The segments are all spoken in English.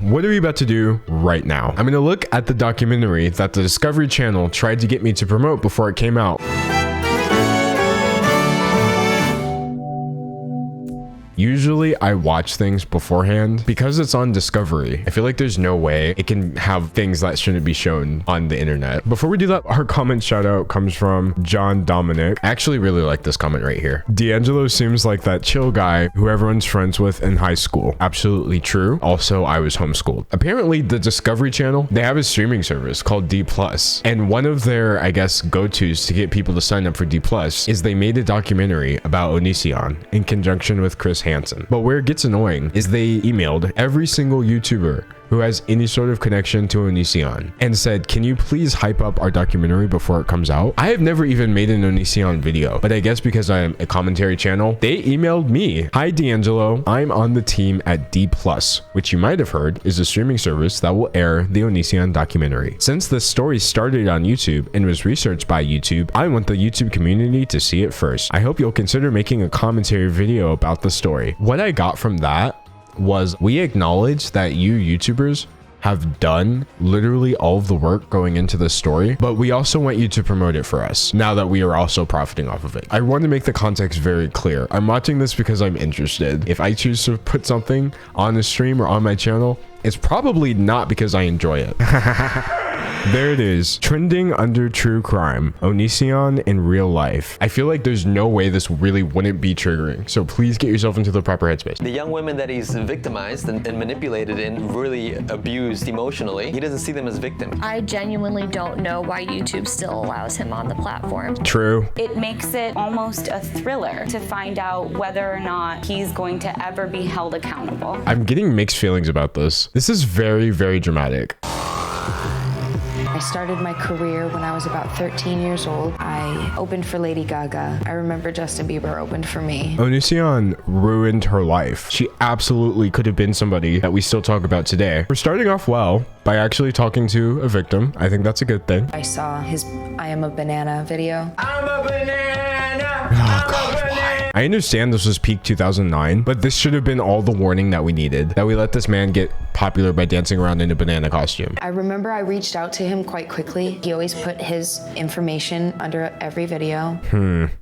What are we about to do right now? I'm gonna look at the documentary that the Discovery Channel tried to get me to promote before it came out. Usually I watch things beforehand because it's on Discovery. I feel like there's no way it can have things that shouldn't be shown on the internet. Before we do that, our comment shout out comes from John Dominic. I actually really like this comment right here. D'Angelo seems like that chill guy who everyone's friends with in high school. Absolutely true. Also, I was homeschooled. Apparently the Discovery Channel, they have a streaming service called D+. And one of their, I guess, go-tos to get people to sign up for D+ is they made a documentary about Onision in conjunction with Chris Hansen. But where it gets annoying is they emailed every single YouTuber who has any sort of connection to Onision and said, can you please hype up our documentary before it comes out? I have never even made an Onision video, but I guess because I'm a commentary channel, they emailed me. Hi D'Angelo, I'm on the team at D+, which you might have heard is a streaming service that will air the Onision documentary. Since the story started on YouTube and was researched by YouTube, I want the YouTube community to see it first. I hope you'll consider making a commentary video about the story. What I got from that was we acknowledge that you YouTubers have done literally all of the work going into this story, but we also want you to promote it for us now that we are also profiting off of it. I want to make the context very clear. I'm watching this because I'm interested. If I choose to put something on the stream or on my channel, it's probably not because I enjoy it. There it is, trending under true crime, Onision in real life. I feel like there's no way this really wouldn't be triggering, so please get yourself into the proper headspace. The young women that he's victimized and manipulated and really abused emotionally, he doesn't see them as victims. I genuinely don't know why YouTube still allows him on the platform. True. It makes it almost a thriller to find out whether or not he's going to ever be held accountable. I'm getting mixed feelings about this. This is very, very dramatic. I started my career when I was about 13 years old. I opened for Lady Gaga. I remember Justin Bieber opened for me. Onision ruined her life. She absolutely could have been somebody that we still talk about today. We're starting off well by actually talking to a victim. I think that's a good thing. I saw his I Am a Banana video. I'm a banana! Oh God, why? I understand this was peak 2009, but this should have been all the warning that we needed, that we let this man get popular by dancing around in a banana costume. I remember I reached out to him quite quickly. He always put his information under every video.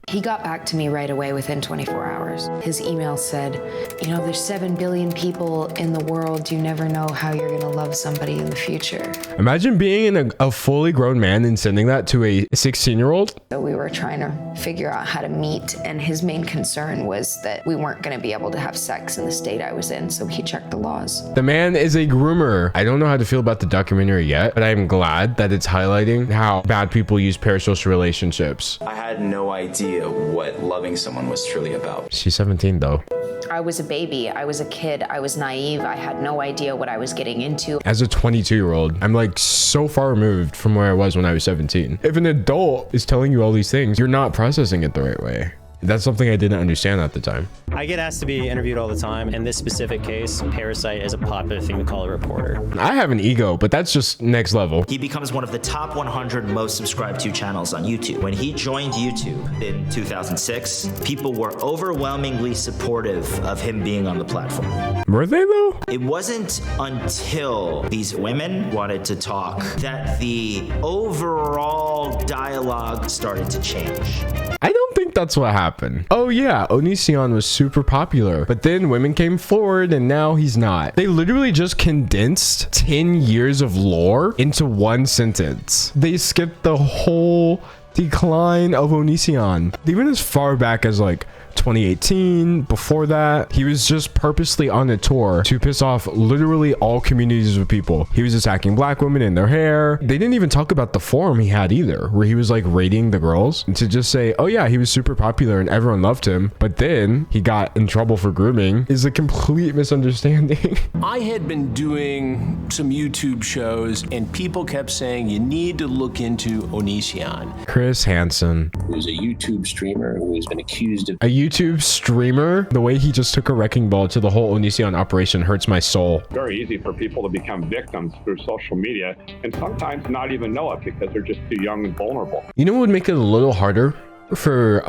He got back to me right away within 24 hours. His email said, you know, there's 7 billion people in the world. You never know how you're gonna love somebody in the future. Imagine being a fully grown man and sending that to a 16-year-old. So we were trying to figure out how to meet, and his main concern was that we weren't gonna be able to have sex in the state I was in, so he checked the laws. The man is a groomer. I don't know how to feel about the documentary yet, but I'm glad that it's highlighting how bad people use parasocial relationships. I had no idea what loving someone was truly about. She's 17 though. I was a baby, I was a kid, I was naive, I had no idea what I was getting into. As a 22-year-old, I'm like so far removed from where I was when I was 17. If an adult is telling you all these things, you're not processing it the right way. That's something I didn't understand at the time. I get asked to be interviewed all the time. In this specific case, parasite is a popular thing to call a reporter. I have an ego, but that's just next level. He becomes one of the top 100 most subscribed to channels on YouTube. When he joined YouTube in 2006, people were overwhelmingly supportive of him being on the platform. Were they though? It wasn't until these women wanted to talk that the overall dialogue started to change. I don't think that's what happened. Oh yeah, Onision was super popular, but then women came forward and now he's not. They literally just condensed 10 years of lore into one sentence. They skipped the whole decline of Onision. Even as far back as like 2018, before that, he was just purposely on a tour to piss off literally all communities of people. He was attacking black women in their hair. They didn't even talk about the forum he had either, where he was like rating the girls, and to just say, oh yeah, he was super popular and everyone loved him, but then he got in trouble for grooming is a complete misunderstanding. I had been doing some YouTube shows and people kept saying you need to look into Onision. Chris Hansen, who's a YouTube streamer who has been accused of a YouTube streamer. The way he just took a wrecking ball to the whole Onision operation hurts my soul. Very easy for people to become victims through social media and sometimes not even know it because they're just too young and vulnerable. You know what would make it a little harder? for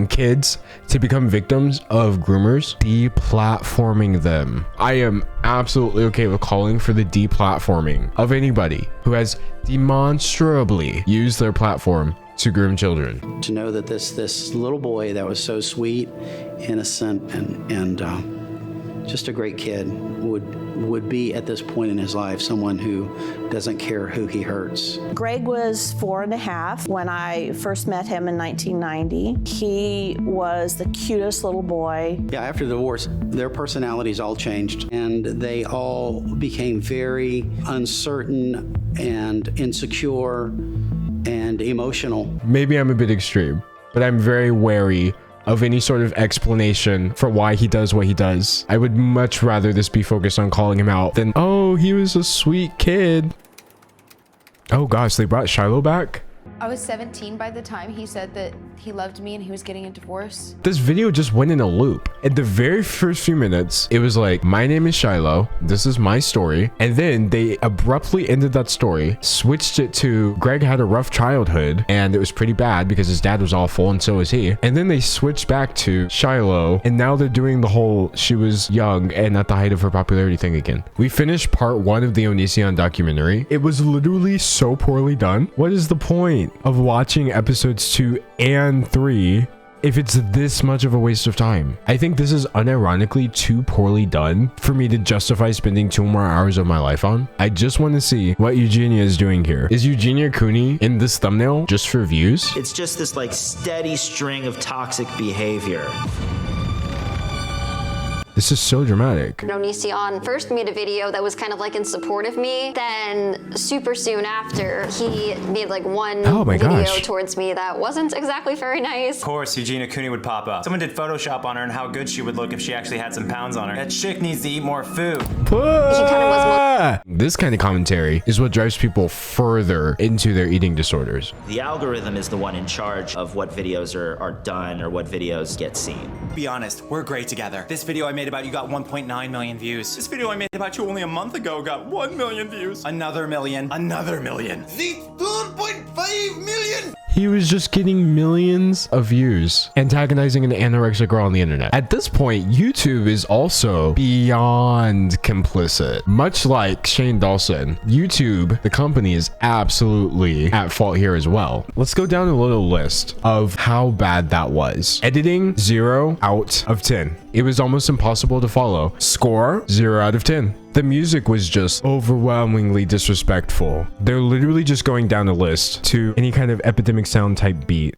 kids to become victims of groomers, deplatforming them. I am absolutely okay with calling for the deplatforming of anybody who has demonstrably used their platform to groom children. To know that this little boy that was so sweet, innocent, and just a great kid would be at this point in his life someone who doesn't care who he hurts. Greg was 4.5 when I first met him in 1990. He was the cutest little boy. Yeah, after the divorce, their personalities all changed and they all became very uncertain and insecure and emotional. Maybe I'm a bit extreme, but I'm very wary of any sort of explanation for why he does what he does. I would much rather this be focused on calling him out than, oh, he was a sweet kid. Oh gosh, they brought Shiloh back? I was 17 by the time he said that he loved me and he was getting a divorce. This video just went in a loop. At the very first few minutes, it was like, my name is Shiloh, this is my story. And then they abruptly ended that story, switched it to Greg had a rough childhood and it was pretty bad because his dad was awful and so was he. And then they switched back to Shiloh and now they're doing the whole she was young and at the height of her popularity thing again. We finished part 1 of the Onision documentary. It was literally so poorly done. What is the point of watching episodes 2 and 3 if it's this much of a waste of time? I think this is unironically too poorly done for me to justify spending 2 more hours of my life on. I just want to see what Eugenia is doing here. Is Eugenia Cooney in this thumbnail just for views? It's just this like steady string of toxic behavior. This is so dramatic. Onision first made a video that was kind of like in support of me. Then super soon after, he made like one video towards me that wasn't exactly very nice. Of course, Eugenia Cooney would pop up. Someone did Photoshop on her and how good she would look if she actually had some pounds on her. That chick needs to eat more food. This kind of commentary is what drives people further into their eating disorders. The algorithm is the one in charge of what videos are done or what videos get seen. Be honest, we're great together. This video I made about you got 1.9 million views. This video I made about you only a month ago got 1 million views. Another million. Another million. 2.5 million! He was just getting millions of views, antagonizing an anorexic girl on the internet. At this point, YouTube is also beyond complicit. Much like Shane Dawson, YouTube, the company, is absolutely at fault here as well. Let's go down a little list of how bad that was. Editing, 0 out of 10. It was almost impossible to follow. Score, 0 out of 10. The music was just overwhelmingly disrespectful. They're literally just going down a list to any kind of epidemic sound type beat.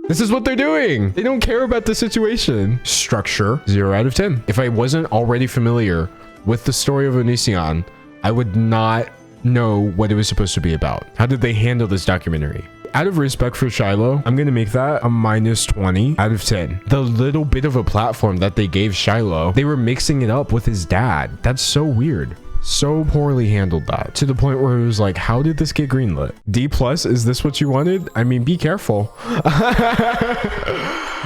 This is what they're doing. They don't care about the situation. Structure, 0 out of 10. If I wasn't already familiar with the story of Onision, I would not know what it was supposed to be about. How did they handle this documentary? Out of respect for Shiloh, I'm gonna make that a -20 out of 10. The little bit of a platform that they gave Shiloh, they were mixing it up with his dad. That's so weird. So poorly handled that, to the point where it was like, how did this get greenlit? D+, is this what you wanted? I mean, be careful.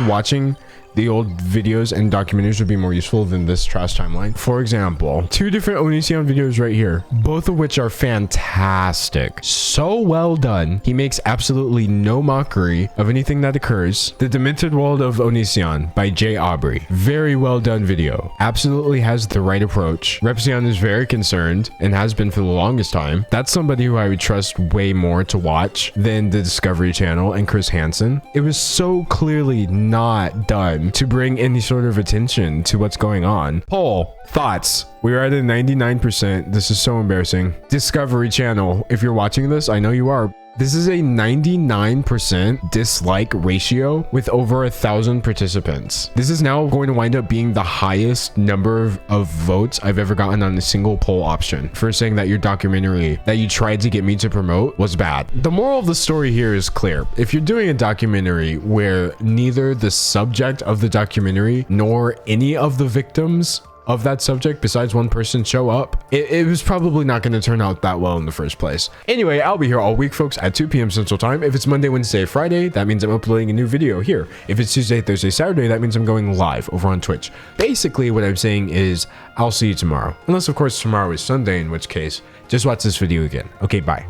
Watching the old videos and documentaries would be more useful than this trash timeline. For example, 2 different Onision videos right here, both of which are fantastic. So well done. He makes absolutely no mockery of anything that occurs. The Demented World of Onision by Jay Aubrey. Very well done video. Absolutely has the right approach. Repsion is very concerned and has been for the longest time. That's somebody who I would trust way more to watch than the Discovery Channel and Chris Hansen. It was so clearly not done to bring any sort of attention to what's going on. Poll, thoughts. We are at a 99%. This is so embarrassing. Discovery Channel, if you're watching this, I know you are. This is a 99% dislike ratio with over 1,000 participants. This is now going to wind up being the highest number of votes I've ever gotten on a single poll option for saying that your documentary that you tried to get me to promote was bad. The moral of the story here is clear. If you're doing a documentary where neither the subject of the documentary nor any of the victims of that subject besides one person show up, it was probably not going to turn out that well in the first place. Anyway, I'll be here all week, folks, at 2 p.m. Central Time. If it's Monday, Wednesday, Friday, that means I'm uploading a new video here. If it's Tuesday, Thursday, Saturday, that means I'm going live over on Twitch. Basically, what I'm saying is I'll see you tomorrow. Unless, of course, tomorrow is Sunday, in which case, just watch this video again. Okay, bye.